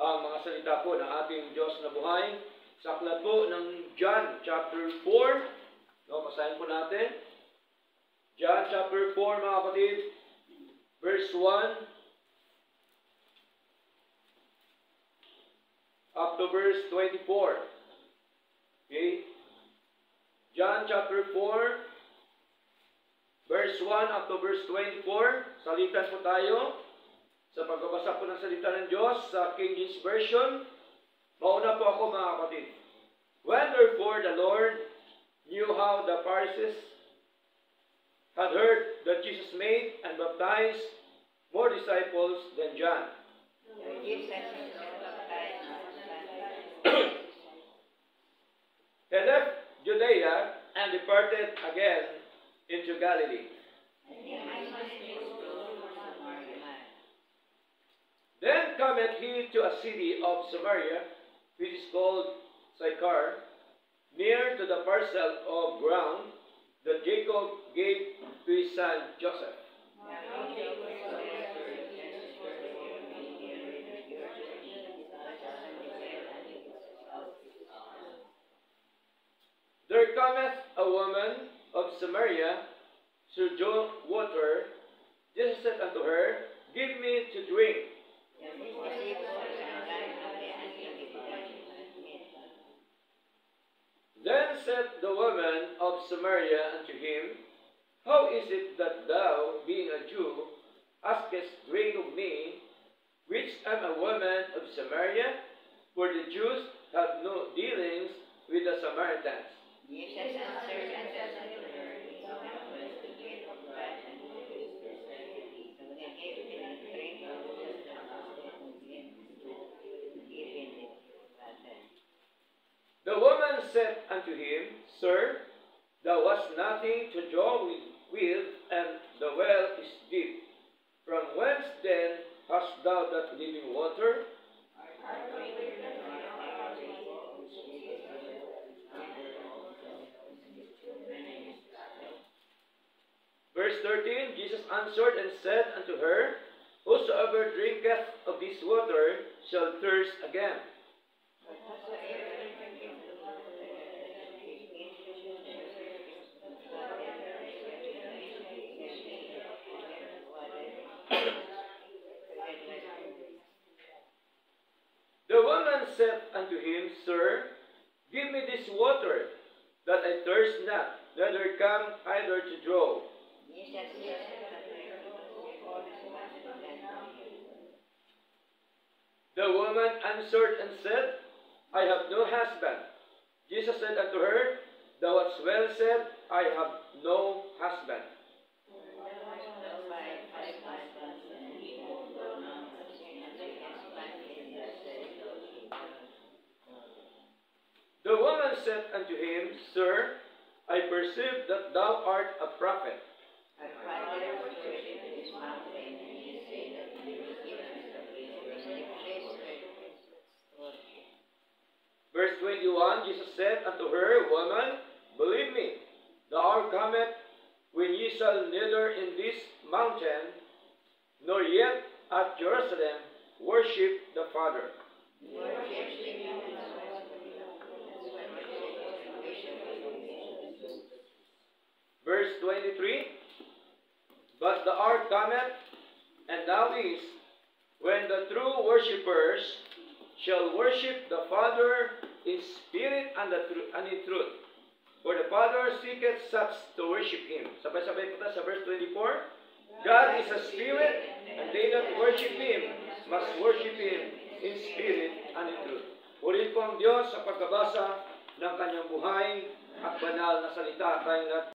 ang mga salita po ng ating Diyos na buhay. Sa aklat po ng John chapter 4, no, basahin po natin. John chapter 4, mga kapatid, verse 1 up to verse 24. Okay? John chapter 4, verse 1 up to verse 24. Salitan po tayo sa pagbabasa po ng salita ng Diyos sa King James Version. Mauna po ako, mga kapatid. When therefore the Lord knew how the Pharisees had heard that Jesus made and baptized more disciples than John, he left Judea and departed again into Galilee. Then cometh he to a city of Samaria, which is called Sychar, near to the parcel of ground that Jacob gave to his son Joseph. There cometh a woman of Samaria to draw water. Jesus said unto her, Give me to drink. Then said the woman of Samaria unto him, How is it that thou, being a Jew, askest drink of me, which am a woman of Samaria? For the Jews have no dealings with the Samaritans. Jesus answered and said unto her, If thou knowest the gift of God, and who is the Pharisee, who can give him a drink of just the gospel of him, give him it rather. The woman said unto him, Sir, thou hast nothing to draw with, and the well is deep. From whence then hast thou that living water? Verse 13, Jesus answered and said unto her, Whosoever drinketh of this water shall thirst again. The woman said unto him, Sir, give me this water, that I thirst not, neither come either to draw. The woman answered and said, I have no husband. Jesus said unto her, Thou hast well said, I have no husband. The woman said unto him, Sir, I perceive that thou art a prophet. Verse 21, Jesus said unto her, Woman, believe me, the hour cometh when ye shall neither in this mountain, nor yet at Jerusalem worship the Father. Verse 23, But the hour cometh, and now is, when the true worshippers shall worship the Father in spirit and in truth. For the Father seeketh such to worship Him. Sabay-sabay po sa verse 24. God is a spirit, and they that worship Him must worship Him in spirit and in truth. Purihin po ang Diyos sa pagkabasa ng kanyang buhay at banal na salita. Tayong lahat